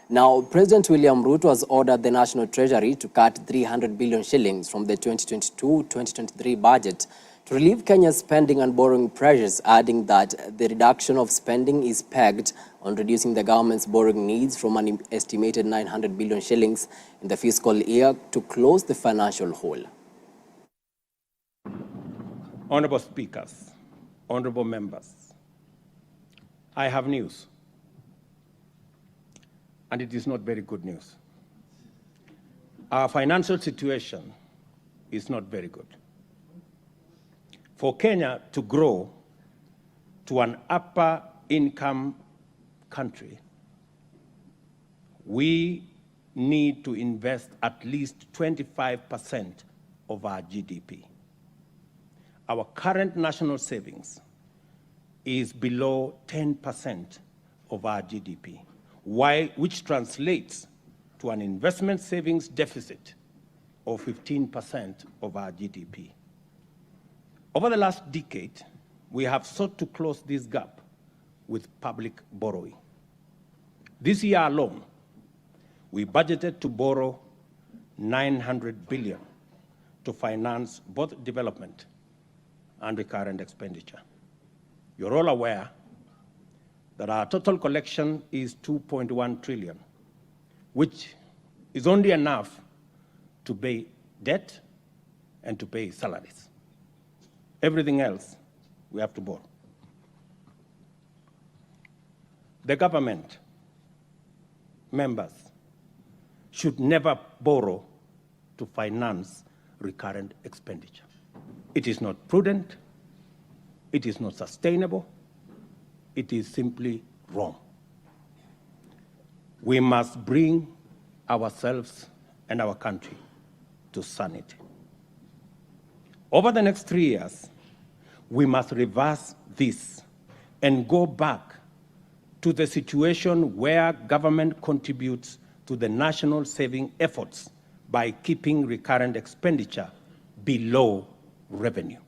Now, President William Ruto has ordered the National Treasury to cut 300 billion shillings from the 2022-2023 budget to relieve Kenya's spending and borrowing pressures, adding that the reduction of spending is pegged on reducing the government's borrowing needs from an estimated 900 billion shillings in the fiscal year to close the financial hole. Honorable Speakers, honorable members, I have news. And it is not very good news. Our financial situation is not very good. For Kenya to grow to an upper income country, we need to invest at least 25% of our GDP. Our current national savings is below 10% of our GDP. Which translates to an investment savings deficit of 15% of our GDP. Over the last decade, we have sought to close this gap with public borrowing. This year alone, we budgeted to borrow 900 billion to finance both development and recurrent expenditure. You're all aware that our total collection is 2.1 trillion, which is only enough to pay debt and to pay salaries. Everything else, we have to borrow. The government, members, should never borrow to finance recurrent expenditure. It is not prudent, it is not sustainable, it is simply wrong. We must bring ourselves and our country to sanity. Over the next 3 years, we must reverse this and go back to the situation where government contributes to the national saving efforts by keeping recurrent expenditure below revenue.